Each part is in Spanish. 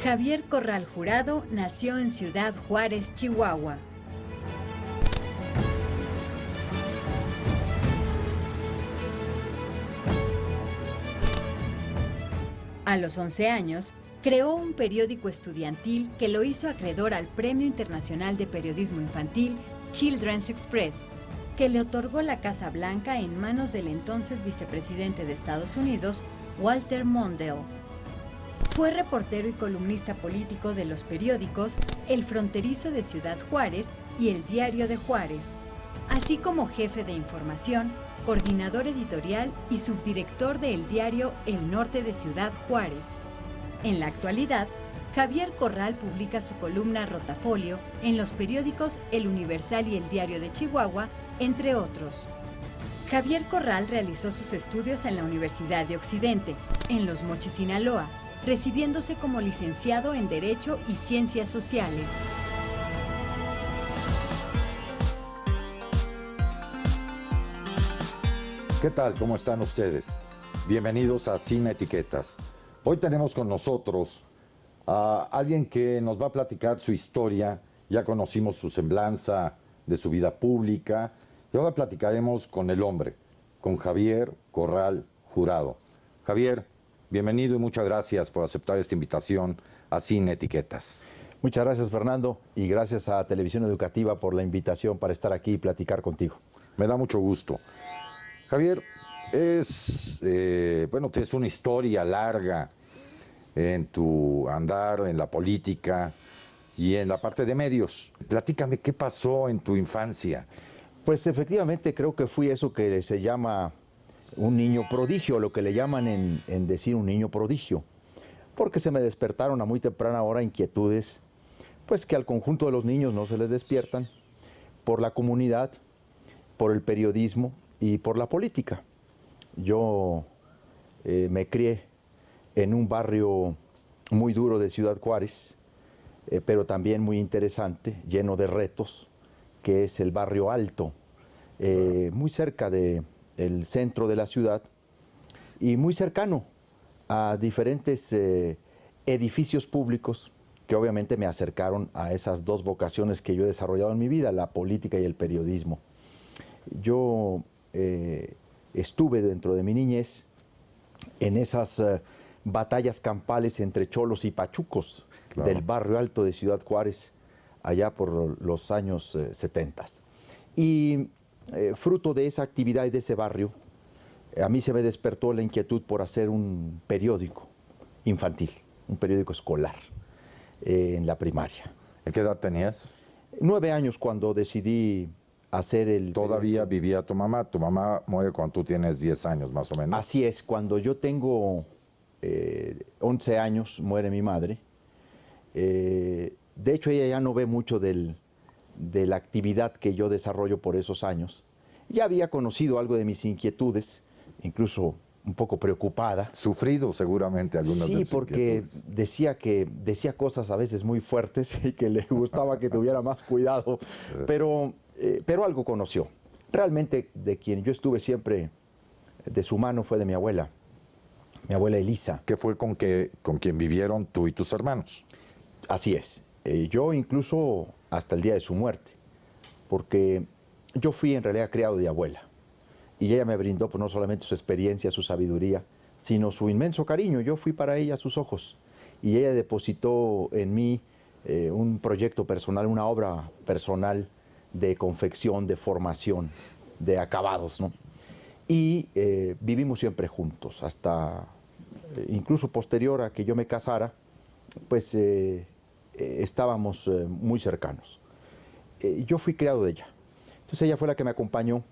Javier Corral Jurado nació en Ciudad Juárez, Chihuahua. A los 11 años, creó un periódico estudiantil que lo hizo acreedor al Premio Internacional de Periodismo Infantil Children's Express, que le otorgó la Casa Blanca en manos del entonces vicepresidente de Estados Unidos, Walter Mondale. Fue reportero y columnista político de los periódicos El Fronterizo de Ciudad Juárez y El Diario de Juárez, así como jefe de información, coordinador editorial y subdirector del diario El Norte de Ciudad Juárez. En la actualidad, Javier Corral publica su columna Rotafolio en los periódicos El Universal y El Diario de Chihuahua, entre otros. Javier Corral realizó sus estudios en la Universidad de Occidente, en Los Mochis, Sinaloa, recibiéndose como licenciado en Derecho y Ciencias Sociales. ¿Qué tal? ¿Cómo están ustedes? Bienvenidos a Sin Etiquetas. Hoy tenemos con nosotros a alguien que nos va a platicar su historia. Ya conocimos su semblanza de su vida pública y ahora platicaremos con el hombre, con Javier Corral Jurado. Javier, bienvenido y muchas gracias por aceptar esta invitación a Sin Etiquetas. Muchas gracias, Fernando, y gracias a Televisión Educativa por la invitación para estar aquí y platicar contigo. Me da mucho gusto. Javier, tienes una historia larga en tu andar en la política y en la parte de medios. Platícame, ¿qué pasó en tu infancia? Pues efectivamente creo que fui eso que se llama un niño prodigio, lo que le llaman en decir un niño prodigio, porque se me despertaron a muy temprana hora inquietudes, pues que al conjunto de los niños no se les despiertan, por la comunidad, por el periodismo y por la política. Yo me crié en un barrio muy duro de Ciudad Juárez, pero también muy interesante, lleno de retos, que es el Barrio Alto, muy cerca del centro de la ciudad y muy cercano a diferentes edificios públicos que obviamente me acercaron a esas dos vocaciones que yo he desarrollado en mi vida, la política y el periodismo. Yo estuve dentro de mi niñez en esas batallas campales entre cholos y pachucos, claro, del Barrio Alto de Ciudad Juárez, allá por los años 70. Y fruto de esa actividad y de ese barrio, a mí se me despertó la inquietud por hacer un periódico infantil, un periódico escolar en la primaria. ¿En qué edad tenías? 9 años cuando decidí hacer el... ¿Todavía vivía tu mamá? Tu mamá muere cuando tú tienes 10 años, más o menos. Así es, cuando yo tengo 11 años muere mi madre. De hecho, ella ya no ve mucho de la actividad que yo desarrollo por esos años. Ya había conocido algo de mis inquietudes, incluso un poco preocupada. Sufrido seguramente algunas de tus porque decía cosas a veces muy fuertes y que le gustaba que tuviera más cuidado, pero algo conoció. Realmente de quien yo estuve siempre de su mano fue de mi abuela Elisa. ¿Qué fue con quien vivieron tú y tus hermanos? Así es. Yo incluso hasta el día de su muerte, porque yo fui en realidad criado de abuela. Y ella me brindó pues, no solamente su experiencia, su sabiduría, sino su inmenso cariño. Yo fui para ella sus ojos. Y ella depositó en mí un proyecto personal, una obra personal de confección, de formación, de acabados, ¿no? Y vivimos siempre juntos, hasta incluso posterior a que yo me casara, pues estábamos muy cercanos. Yo fui criado de ella. Entonces ella fue la que me acompañó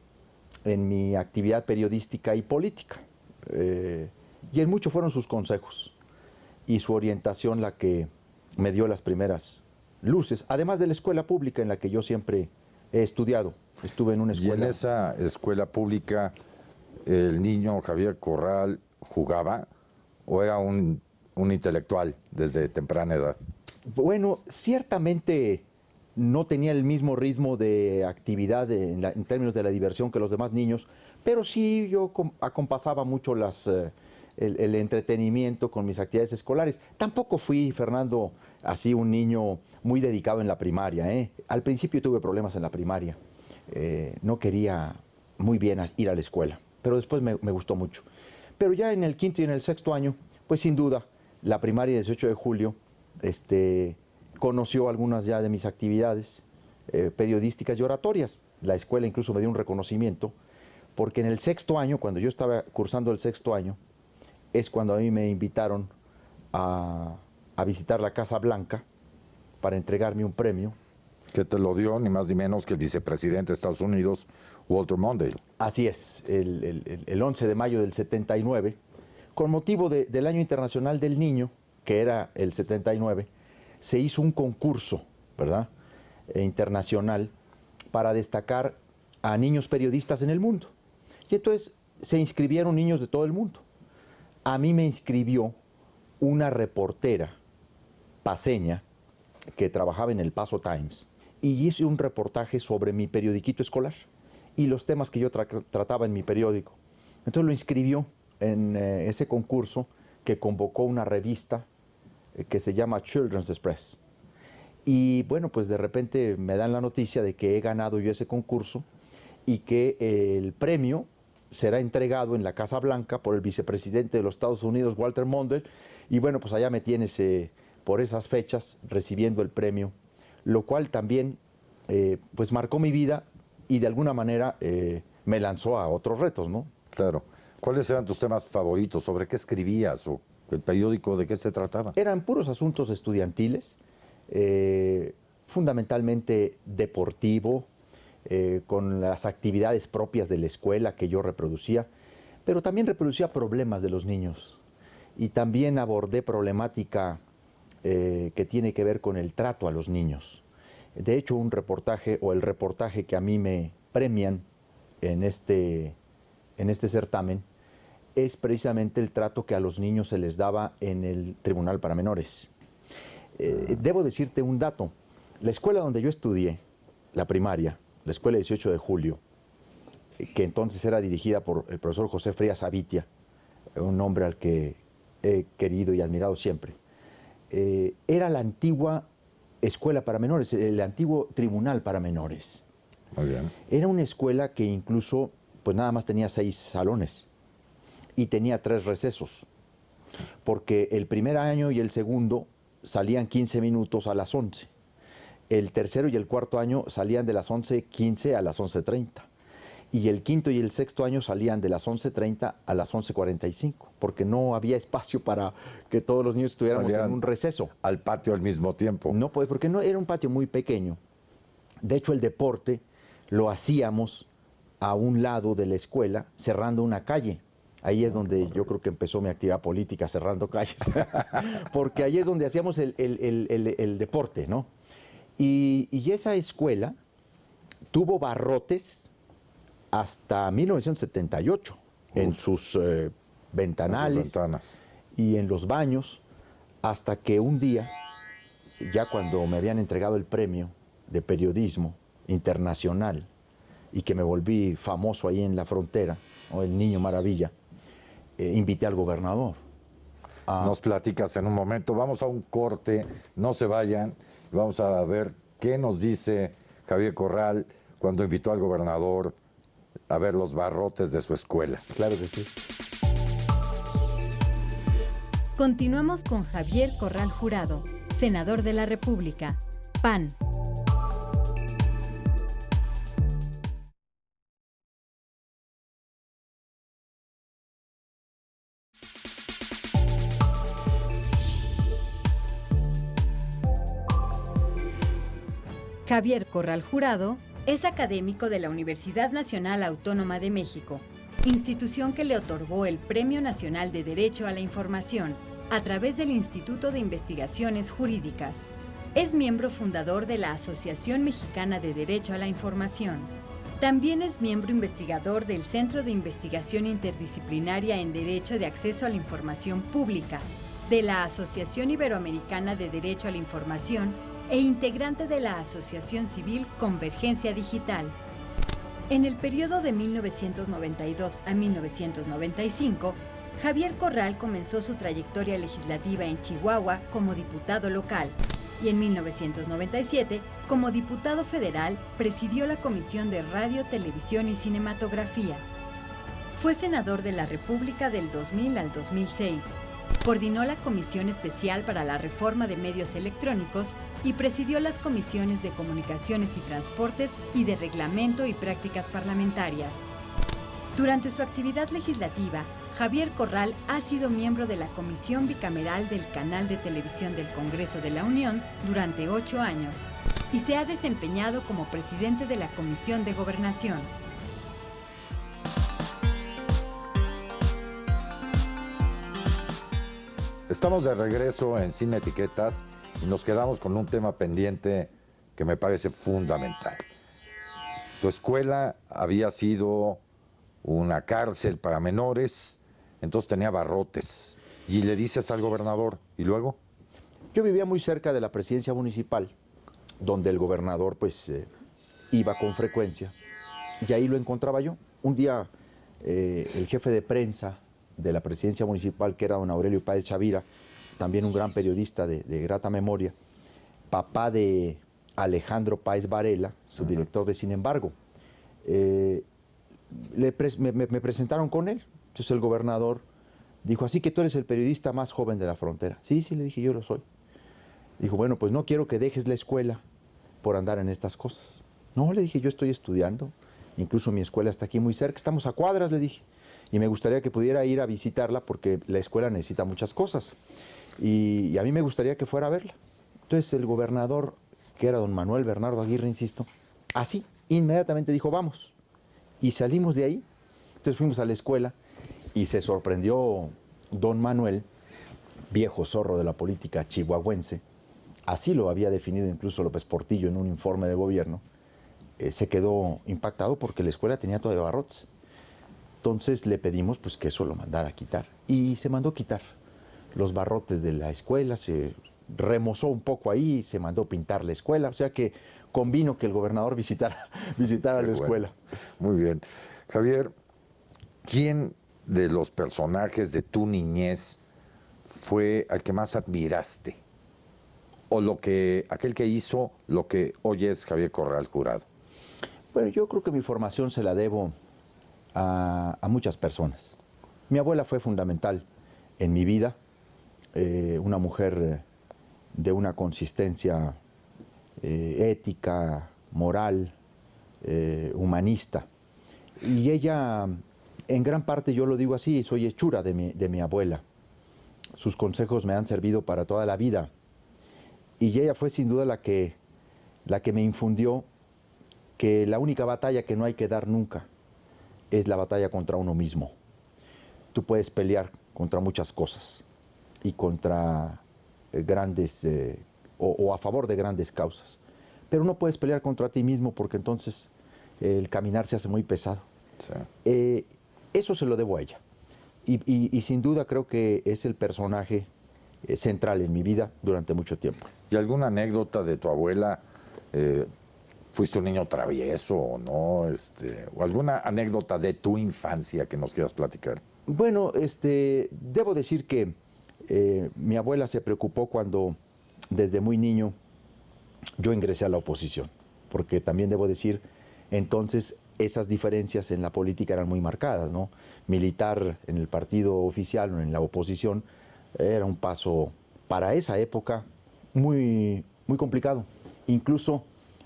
en mi actividad periodística y política. Y en mucho fueron sus consejos y su orientación la que me dio las primeras luces, además de la escuela pública en la que yo siempre he estudiado. Estuve en una escuela. ¿Y en esa escuela pública el niño Javier Corral jugaba o era un intelectual desde temprana edad? Bueno, ciertamente no tenía el mismo ritmo de actividad en términos de la diversión que los demás niños, pero sí yo acompasaba mucho las el entretenimiento con mis actividades escolares. Tampoco fui, Fernando, así un niño muy dedicado en la primaria, ¿eh? Al principio tuve problemas en la primaria. No quería muy bien ir a la escuela, pero después me gustó mucho. Pero ya en el quinto y en el sexto año, pues sin duda, la primaria 18 de julio conoció algunas ya de mis actividades periodísticas y oratorias. La escuela incluso me dio un reconocimiento, porque en el sexto año, cuando yo estaba cursando el sexto año, es cuando a mí me invitaron a visitar la Casa Blanca para entregarme un premio. Que te lo dio ni más ni menos que el vicepresidente de Estados Unidos, Walter Mondale. Así es, el 11 de mayo del 79, con motivo del Año Internacional del Niño, que era el 79, se hizo un concurso, ¿verdad?, internacional para destacar a niños periodistas en el mundo. Y entonces se inscribieron niños de todo el mundo. A mí me inscribió una reportera paceña que trabajaba en el Paso Times y hice un reportaje sobre mi periodiquito escolar y los temas que yo trataba en mi periódico. Entonces lo inscribió en ese concurso que convocó una revista que se llama Children's Express. Y bueno, pues de repente me dan la noticia de que he ganado yo ese concurso y que el premio será entregado en la Casa Blanca por el vicepresidente de los Estados Unidos, Walter Mondale, y bueno, pues allá me tienes por esas fechas recibiendo el premio, lo cual también pues marcó mi vida y de alguna manera me lanzó a otros retos, ¿no? Claro. ¿Cuáles eran tus temas favoritos? ¿Sobre qué escribías? ¿O el periódico de qué se trataba? Eran puros asuntos estudiantiles, fundamentalmente deportivo, con las actividades propias de la escuela que yo reproducía, pero también reproducía problemas de los niños y también abordé problemática que tiene que ver con el trato a los niños. De hecho, un reportaje o el reportaje que a mí me premian en este certamen es precisamente el trato que a los niños se les daba en el Tribunal para Menores. Debo decirte un dato. La escuela donde yo estudié, la primaria, la escuela 18 de julio, que entonces era dirigida por el profesor José Frías Avitia, un hombre al que he querido y admirado siempre, era la antigua escuela para menores, el antiguo tribunal para menores. Muy bien. Era una escuela que incluso, pues nada más tenía 6 salones y tenía 3 recesos, porque el primer año y el segundo salían 15 minutos a las 11. El tercero y el cuarto año salían de las 11:15 a las 11:30. Y el quinto y el sexto año salían de las 11:30 a las 11:45, porque no había espacio para que todos los niños estuviéramos en un receso. Al patio al mismo tiempo. No, pues porque no era un patio muy pequeño. De hecho, el deporte lo hacíamos a un lado de la escuela, cerrando una calle. Ahí es donde yo creo que empezó mi actividad política, cerrando calles. Porque ahí es donde hacíamos el deporte, ¿no? Y esa escuela tuvo barrotes hasta 1978 en sus ventanales y en los baños, hasta que un día, ya cuando me habían entregado el premio de periodismo internacional y que me volví famoso ahí en la frontera, o el Niño Maravilla, invité al gobernador. Nos platicas en un momento, vamos a un corte, no se vayan, vamos a ver qué nos dice Javier Corral cuando invitó al gobernador a ver los barrotes de su escuela. Claro que sí. Continuamos con Javier Corral Jurado, senador de la República, PAN. Javier Corral Jurado es académico de la Universidad Nacional Autónoma de México, institución que le otorgó el Premio Nacional de Derecho a la Información a través del Instituto de Investigaciones Jurídicas. Es miembro fundador de la Asociación Mexicana de Derecho a la Información. También es miembro investigador del Centro de Investigación Interdisciplinaria en Derecho de Acceso a la Información Pública, de la Asociación Iberoamericana de Derecho a la Información e integrante de la Asociación Civil Convergencia Digital. En el periodo de 1992 a 1995, Javier Corral comenzó su trayectoria legislativa en Chihuahua como diputado local y en 1997, como diputado federal, presidió la Comisión de Radio, Televisión y Cinematografía. Fue senador de la República del 2000 al 2006. Coordinó la Comisión Especial para la Reforma de Medios Electrónicos y presidió las comisiones de Comunicaciones y Transportes y de Reglamento y Prácticas Parlamentarias. Durante su actividad legislativa, Javier Corral ha sido miembro de la Comisión Bicameral del Canal de Televisión del Congreso de la Unión durante 8 años y se ha desempeñado como presidente de la Comisión de Gobernación. Estamos de regreso en Sin Etiquetas y nos quedamos con un tema pendiente que me parece fundamental. Tu escuela había sido una cárcel para menores, entonces tenía barrotes. Y le dices al gobernador, ¿y luego? Yo vivía muy cerca de la presidencia municipal, donde el gobernador pues iba con frecuencia, y ahí lo encontraba yo. Un día el jefe de prensa de la presidencia municipal, que era don Aurelio Páez Chavira, también un gran periodista de grata memoria, papá de Alejandro Páez Varela, subdirector de Sin Embargo, me presentaron con él. Entonces el gobernador dijo, así que tú eres el periodista más joven de la frontera. Sí, sí, le dije, yo lo soy. Dijo, bueno, pues no quiero que dejes la escuela por andar en estas cosas. No, le dije, yo estoy estudiando, incluso mi escuela está aquí muy cerca, estamos a cuadras, le dije, y me gustaría que pudiera ir a visitarla porque la escuela necesita muchas cosas. Y a mí me gustaría que fuera a verla. Entonces el gobernador, que era don Manuel Bernardo Aguirre, insisto, así, inmediatamente dijo, vamos. Y salimos de ahí, entonces fuimos a la escuela y se sorprendió don Manuel, viejo zorro de la política chihuahuense, así lo había definido incluso López Portillo en un informe de gobierno, se quedó impactado porque la escuela tenía todo de barrotes. Entonces le pedimos pues que eso lo mandara a quitar y se mandó quitar los barrotes de la escuela, se remozó un poco ahí, se mandó pintar la escuela, o sea que convino que el gobernador visitara la escuela. Muy bien. Javier, ¿quién de los personajes de tu niñez fue al que más admiraste? O aquel que hizo lo que hoy es Javier Corral Jurado. Bueno, yo creo que mi formación se la debo a muchas personas. Mi abuela fue fundamental en mi vida, una mujer de una consistencia ética, moral, humanista. Y ella, en gran parte, yo lo digo así, soy hechura de mi abuela. Sus consejos me han servido para toda la vida. Y ella fue sin duda la que me infundió que la única batalla que no hay que dar nunca es la batalla contra uno mismo. Tú puedes pelear contra muchas cosas y contra grandes o a favor de grandes causas, pero no puedes pelear contra ti mismo porque entonces el caminar se hace muy pesado. Sí. Eso se lo debo a ella y sin duda creo que es el personaje central en mi vida durante mucho tiempo. ¿Y alguna anécdota de tu abuela? ¿Fuiste un niño travieso o no? ¿O alguna anécdota de tu infancia que nos quieras platicar? Bueno, debo decir que mi abuela se preocupó cuando desde muy niño yo ingresé a la oposición, porque también debo decir, entonces esas diferencias en la política eran muy marcadas, ¿no? Militar en el partido oficial o en la oposición era un paso para esa época muy, muy complicado, incluso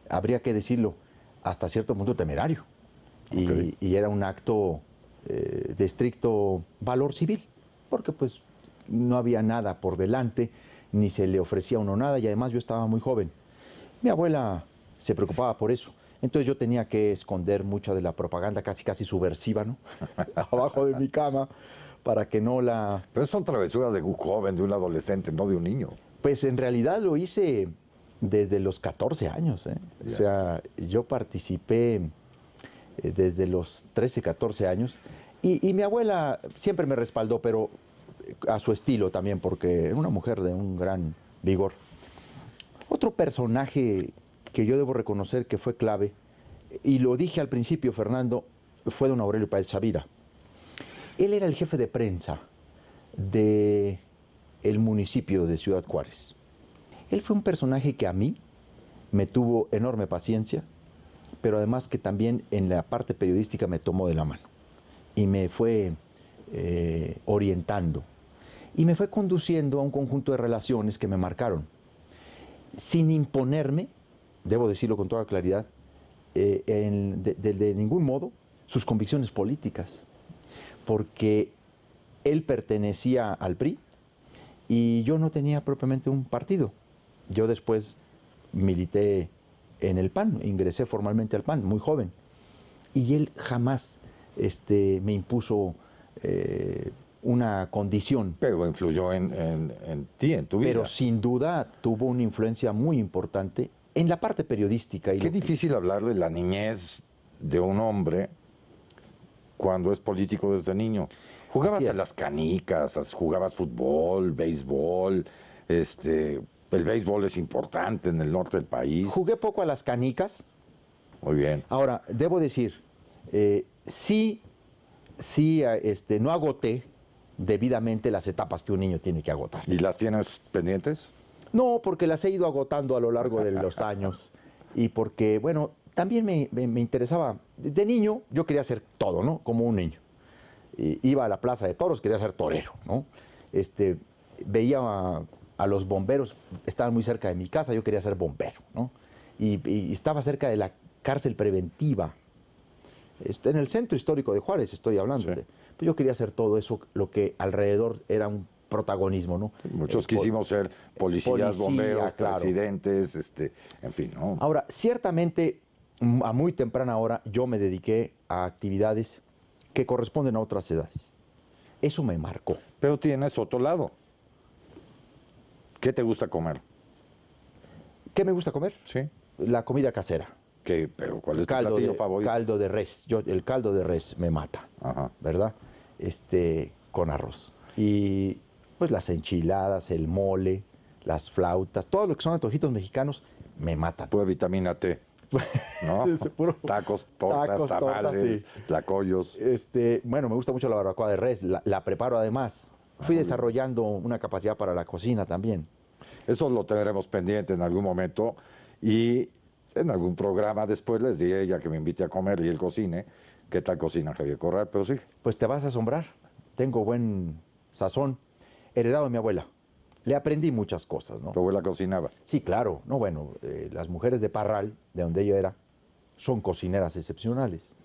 habría que decirlo, hasta cierto punto temerario. Okay. Y era un acto de estricto valor civil, porque pues no había nada por delante, ni se le ofrecía a uno nada, y además yo estaba muy joven. Mi abuela se preocupaba por eso, entonces yo tenía que esconder mucha de la propaganda casi subversiva, ¿no? Abajo de mi cama, para que no la... Pero son travesuras de un joven, de un adolescente, no de un niño. Pues en realidad lo hice desde los 14 años, ¿eh? Yeah. O sea, yo participé desde los 13, 14 años y mi abuela siempre me respaldó, pero a su estilo también, porque era una mujer de un gran vigor. Otro personaje que yo debo reconocer que fue clave, y lo dije al principio, Fernando, fue don Aurelio Páez Chavira. Él era el jefe de prensa de el municipio de Ciudad Juárez. Él fue un personaje que a mí me tuvo enorme paciencia, pero además que también en la parte periodística me tomó de la mano y me fue orientando y me fue conduciendo a un conjunto de relaciones que me marcaron, sin imponerme, debo decirlo con toda claridad, de ningún modo sus convicciones políticas, porque él pertenecía al PRI y yo no tenía propiamente un partido. Yo después milité en el PAN, ingresé formalmente al PAN, muy joven, y él jamás me impuso una condición. Pero influyó en ti, en tu vida. Pero sin duda tuvo una influencia muy importante en la parte periodística. Qué difícil hablar de la niñez de un hombre cuando es político desde niño. Jugabas a las canicas, jugabas fútbol, béisbol, el béisbol es importante en el norte del país. Jugué poco a las canicas. Muy bien. Ahora, debo decir, sí, no agoté debidamente las etapas que un niño tiene que agotar. ¿Y las tienes pendientes? No, porque las he ido agotando a lo largo de los años y porque, bueno, también me interesaba. De niño yo quería hacer todo, ¿no? Como un niño. Iba a la plaza de toros, quería ser torero, ¿no? Veía a los bomberos, estaban muy cerca de mi casa, yo quería ser bombero, ¿no? Y estaba cerca de la cárcel preventiva, en el centro histórico de Juárez estoy hablando. Sí. Pues yo quería hacer todo eso, lo que alrededor era un protagonismo, ¿no? Muchos quisimos ser policías, bomberos, claro, presidentes, en fin, ¿no? Ahora, ciertamente, a muy temprana hora, yo me dediqué a actividades que corresponden a otras edades. Eso me marcó. Pero tienes otro lado. ¿Qué te gusta comer? ¿Qué me gusta comer? Sí. La comida casera. ¿Pero cuál es tu platillo favorito? Caldo de res. El caldo de res me mata. Ajá. ¿Verdad? Con arroz. Y pues las enchiladas, el mole, las flautas, todo lo que son antojitos mexicanos me matan. Pura vitamina T. ¿No? Tacos, tortas, tamales, sí, tlacoyos. Bueno, me gusta mucho la barbacoa de res, la preparo además. Fui desarrollando una capacidad para la cocina también. Eso lo tendremos pendiente en algún momento y en algún programa después les diré, ya que me invite a comer y él cocine, qué tal cocina Javier Corral, pero sí. Pues te vas a asombrar, tengo buen sazón, heredado de mi abuela. Le aprendí muchas cosas, ¿no? ¿Tu abuela cocinaba? Sí, claro. No, bueno, las mujeres de Parral, de donde yo era, son cocineras excepcionales,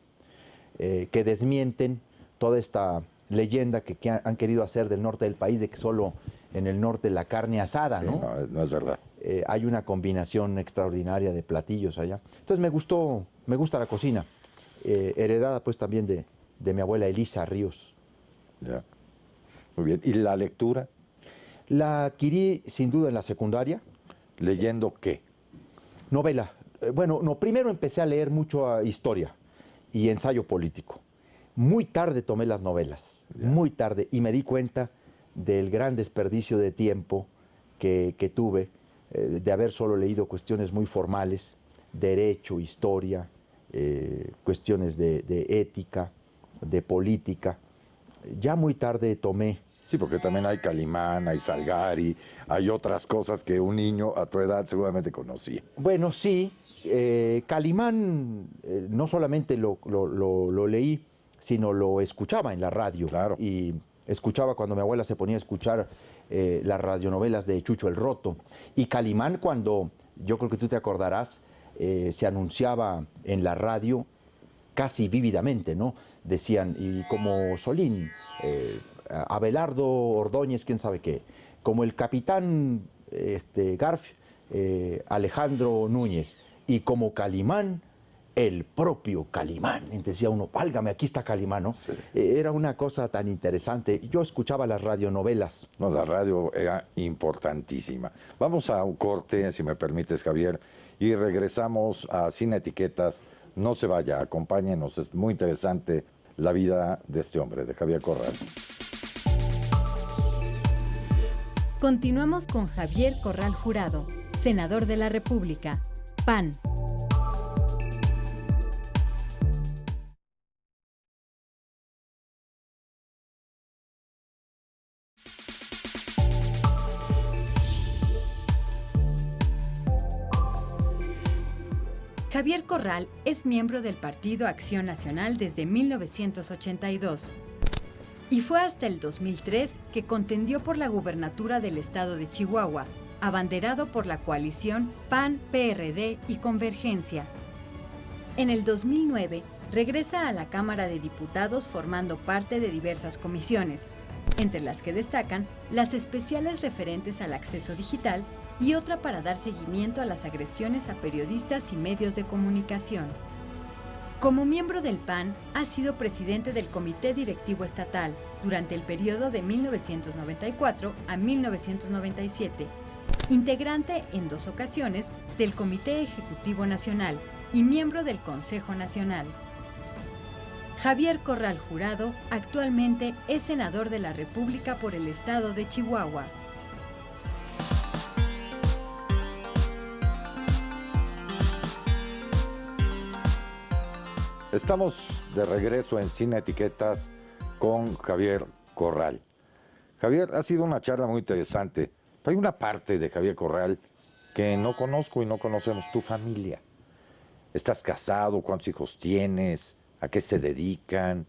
que desmienten toda esta leyenda que han querido hacer del norte del país, de que solo en el norte la carne asada, ¿no? Sí, no es verdad. Hay una combinación extraordinaria de platillos allá. Entonces me gusta la cocina, heredada pues también de mi abuela Elisa Ríos. Ya, muy bien. ¿Y la lectura? La adquirí sin duda en la secundaria. ¿Leyendo qué? Novela. Bueno, no, primero empecé a leer mucho historia y ensayo político. Muy tarde tomé las novelas, muy tarde, y me di cuenta del gran desperdicio de tiempo que tuve, de haber solo leído cuestiones muy formales, derecho, historia, cuestiones de ética, de política. Ya muy tarde tomé. Sí, porque también hay Calimán, hay Salgari, hay otras cosas que un niño a tu edad seguramente conocía. Bueno, sí, Calimán no solamente lo leí, sino lo escuchaba en la radio. Claro. Y escuchaba cuando mi abuela se ponía a escuchar las radionovelas de Chucho el Roto. Y Calimán, cuando, yo creo que tú te acordarás, se anunciaba en la radio casi vívidamente, ¿no? Decían, y como Solín, Abelardo Ordóñez, quién sabe qué, como el capitán Garf, Alejandro Núñez, y como Calimán, el propio Calimán. Decía uno, válgame, aquí está Calimán, ¿no? Sí. Era una cosa tan interesante. Yo escuchaba las radionovelas. No, la radio era importantísima. Vamos a un corte, si me permites, Javier, y regresamos a Sin Etiquetas. No se vaya, acompáñenos, es muy interesante la vida de este hombre, de Javier Corral. Continuamos con Javier Corral Jurado, senador de la República, PAN. Javier Corral es miembro del Partido Acción Nacional desde 1982 y fue hasta el 2003 que contendió por la gubernatura del estado de Chihuahua, abanderado por la coalición PAN, PRD y Convergencia. En el 2009 regresa a la Cámara de Diputados formando parte de diversas comisiones, entre las que destacan las especiales referentes al acceso digital y otra para dar seguimiento a las agresiones a periodistas y medios de comunicación. Como miembro del PAN, ha sido presidente del Comité Directivo Estatal durante el periodo de 1994 a 1997, integrante en 2 ocasiones del Comité Ejecutivo Nacional y miembro del Consejo Nacional. Javier Corral Jurado actualmente es senador de la República por el estado de Chihuahua. Estamos de regreso en Sin Etiquetas con Javier Corral. Javier, ha sido una charla muy interesante. Hay una parte de Javier Corral que no conozco y no conocemos, tu familia. ¿Estás casado? ¿Cuántos hijos tienes? ¿A qué se dedican?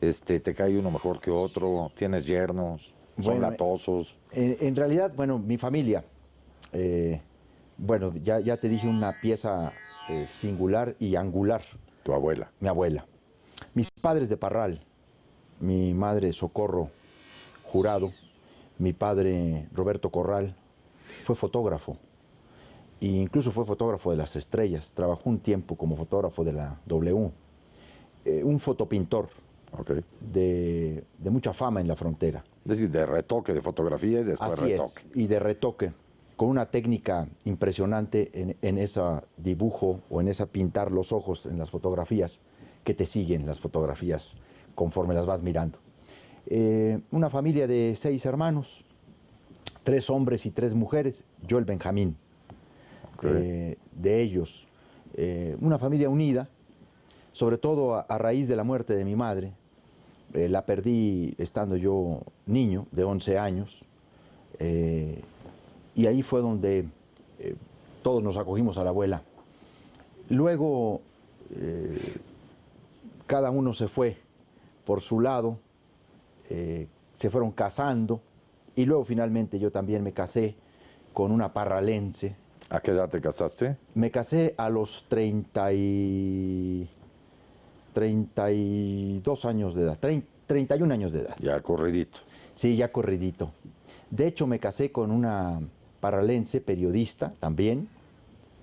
¿Te cae uno mejor que otro? ¿Tienes yernos? ¿Son latosos? En realidad, bueno, mi familia, bueno, ya te dije una pieza singular y angular. ¿Tu abuela? Mi abuela. Mis padres de Parral, mi madre Socorro Jurado, mi padre Roberto Corral, fue fotógrafo. E incluso fue fotógrafo de las estrellas. Trabajó un tiempo como fotógrafo de la W. Un fotopintor de mucha fama en la frontera. Es decir, de retoque, de fotografía y después Así retoque. Es, y de retoque, con una técnica impresionante en ese dibujo o en esa pintar los ojos en las fotografías, que te siguen las fotografías conforme las vas mirando. Una familia de 6 hermanos, 3 hombres y 3 mujeres, yo el Benjamín. De ellos, una familia unida, sobre todo a raíz de la muerte de mi madre. La perdí estando yo niño, de 11 años, y ahí fue donde todos nos acogimos a la abuela. Luego, cada uno se fue por su lado, se fueron casando, y luego finalmente yo también me casé con una parralense. ¿A qué edad te casaste? Me casé a los 32 años de edad, 31 años de edad. Ya corridito. Sí, ya corridito. De hecho, me casé con una parralense, periodista también,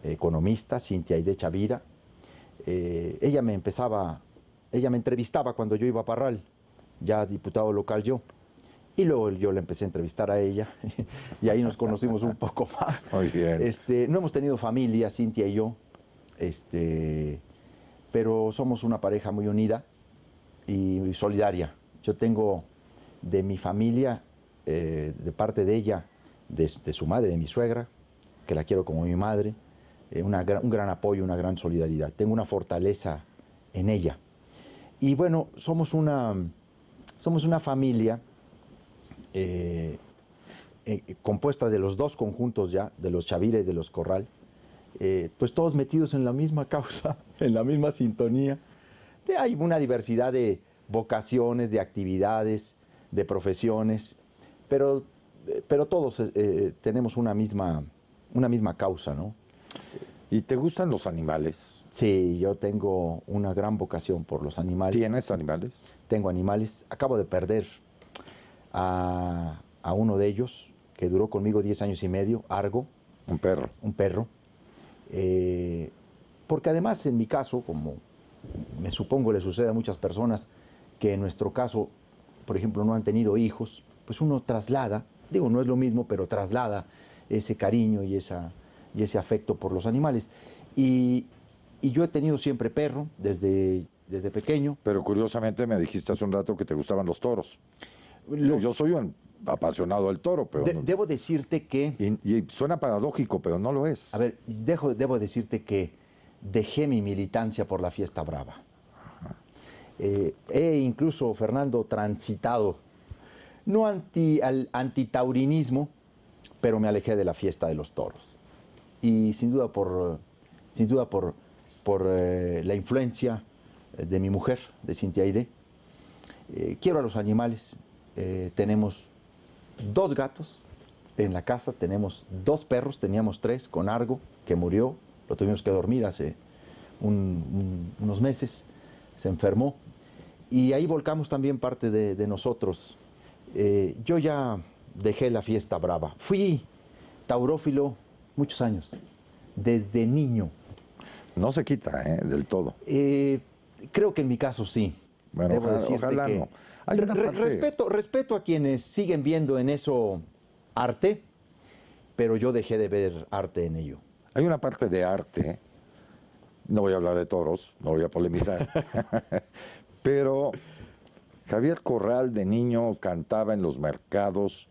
economista, Cintia Aide Chavira. Ella me entrevistaba cuando yo iba a Parral, ya diputado local yo. Y luego yo le empecé a entrevistar a ella y ahí nos conocimos un poco más. Muy bien. No hemos tenido familia, Cintia y yo, pero somos una pareja muy unida y solidaria. Yo tengo de mi familia, de parte de ella, de su madre, de mi suegra, que la quiero como mi madre, un gran apoyo, una gran solidaridad. Tengo una fortaleza en ella. Y bueno, somos una familia compuesta de los 2 conjuntos ya, de los Chavira y de los Corral, pues todos metidos en la misma causa, en la misma sintonía. Hay una diversidad de vocaciones, de actividades, de profesiones, pero todos tenemos una misma causa, ¿no? ¿Y te gustan los animales? Sí, yo tengo una gran vocación por los animales. ¿Tienes animales? Tengo animales. Acabo de perder a uno de ellos, que duró conmigo 10 años y medio, Argo. Un perro. Un perro. Porque además, en mi caso, como me supongo le sucede a muchas personas, que en nuestro caso, por ejemplo, no han tenido hijos, pues uno traslada, digo, no es lo mismo, pero traslada ese cariño y ese afecto por los animales. Y yo he tenido siempre perro desde pequeño. Pero curiosamente me dijiste hace un rato que te gustaban los toros. Yo soy un apasionado del toro, pero... Debo decirte que... Y suena paradójico, pero no lo es. A ver, debo decirte que dejé mi militancia por la fiesta brava. He incluso, Fernando, transitado, no al antitaurinismo, pero me alejé de la fiesta de los toros. Y sin duda por por la influencia de mi mujer, de Cintia Aide. Quiero a los animales. Tenemos 2 gatos en la casa, tenemos 2 perros, teníamos 3 con Argo, que murió, lo tuvimos que dormir hace unos meses, se enfermó. Y ahí volcamos también parte de nosotros. Yo ya dejé la fiesta brava. Fui taurófilo muchos años, desde niño. No se quita, del todo. Creo que en mi caso sí. Bueno, ojalá que no. Hay una parte... respeto a quienes siguen viendo en eso arte, pero yo dejé de ver arte en ello. Hay una parte de arte, no voy a hablar de toros, no voy a polemizar, pero Javier Corral de niño cantaba en los mercados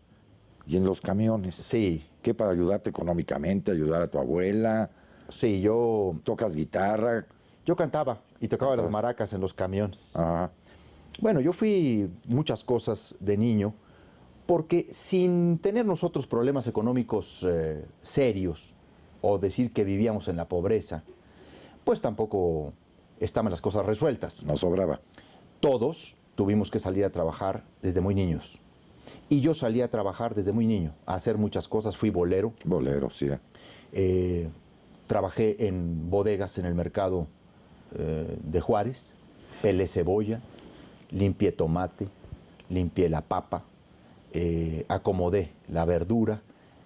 y en los camiones. Sí. ¿Qué, para ayudarte económicamente, ayudar a tu abuela? Sí, yo ¿Tocas guitarra? Yo cantaba y tocaba las maracas en los camiones. Ajá. Bueno, yo fui muchas cosas de niño, porque sin tener nosotros problemas económicos serios, o decir que vivíamos en la pobreza, pues tampoco estaban las cosas resueltas. No sobraba. Todos tuvimos que salir a trabajar desde muy niños. Y yo salí a trabajar desde muy niño, a hacer muchas cosas. Fui bolero. Bolero, sí. Trabajé en bodegas en el mercado de Juárez, pelé cebolla, limpié tomate, limpié la papa, acomodé la verdura,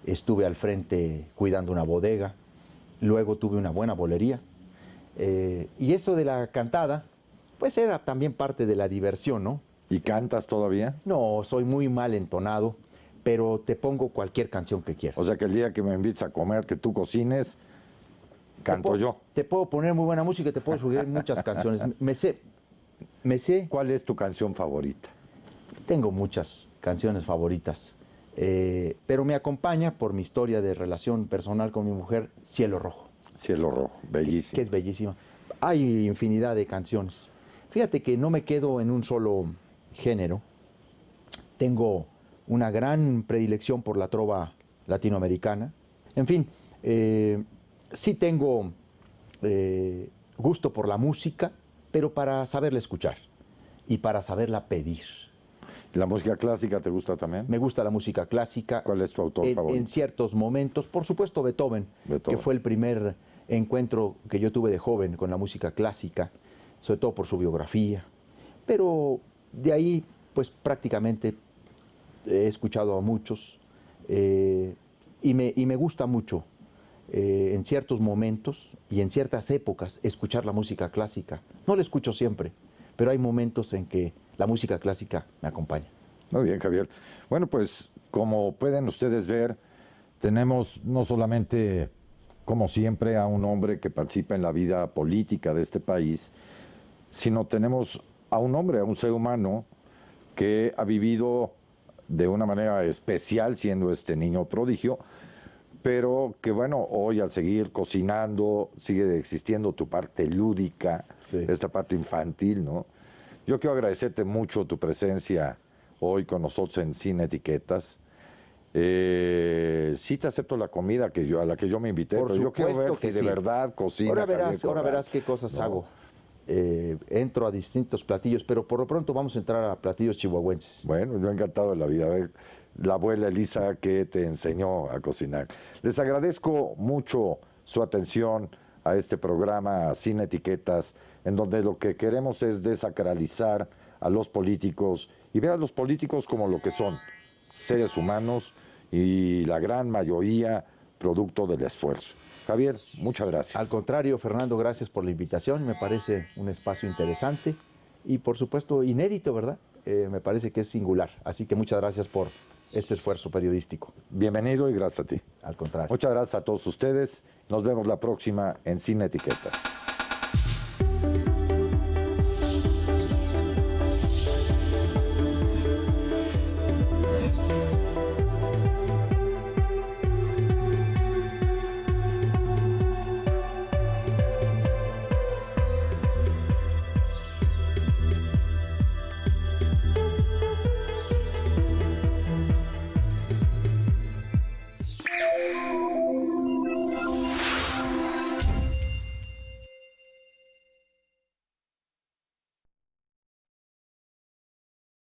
estuve al frente cuidando una bodega, luego tuve una buena bolería. Y eso de la cantada, pues era también parte de la diversión, ¿no? ¿Y cantas todavía? No, soy muy mal entonado, pero te pongo cualquier canción que quieras. O sea que el día que me invites a comer, que tú cocines, canto yo. Te puedo poner muy buena música y te puedo subir muchas canciones. Me sé. ¿Cuál es tu canción favorita? Tengo muchas canciones favoritas, pero me acompaña por mi historia de relación personal con mi mujer, Cielo Rojo. Cielo Rojo, bellísimo. Que es bellísima. Hay infinidad de canciones. Fíjate que no me quedo en un solo género. Tengo una gran predilección por la trova latinoamericana. En fin, sí tengo gusto por la música, pero para saberla escuchar y para saberla pedir. ¿La música clásica te gusta también? Me gusta la música clásica. ¿Cuál es tu autor favorito? En ciertos momentos, por supuesto Beethoven, que fue el primer encuentro que yo tuve de joven con la música clásica, sobre todo por su biografía. Pero de ahí, pues prácticamente he escuchado a muchos y me gusta mucho en ciertos momentos y en ciertas épocas escuchar la música clásica. No la escucho siempre, pero hay momentos en que la música clásica me acompaña. Muy bien, Javier. Bueno, pues como pueden ustedes ver, tenemos no solamente, como siempre, a un hombre que participa en la vida política de este país, sino tenemos a un hombre, a un ser humano que ha vivido de una manera especial siendo este niño prodigio, pero que bueno, hoy al seguir cocinando sigue existiendo tu parte lúdica, sí, esta parte infantil, ¿no? Yo quiero agradecerte mucho tu presencia hoy con nosotros en Sin Etiquetas. Sí te acepto la comida a la que yo me invité, pero yo quiero ver si de verdad cocina. Ahora verás qué cosas hago. Entro a distintos platillos, pero por lo pronto vamos a entrar a platillos chihuahuenses. Bueno, yo encantado de la vida. A ver, la abuela Elisa que te enseñó a cocinar. Les agradezco mucho su atención a este programa Sin Etiquetas, en donde lo que queremos es desacralizar a los políticos y ver a los políticos como lo que son, seres humanos y la gran mayoría producto del esfuerzo. Javier, muchas gracias. Al contrario, Fernando, gracias por la invitación. Me parece un espacio interesante y, por supuesto, inédito, ¿verdad? Me parece que es singular. Así que muchas gracias por este esfuerzo periodístico. Bienvenido y gracias a ti. Al contrario. Muchas gracias a todos ustedes. Nos vemos la próxima en Sin Etiquetas.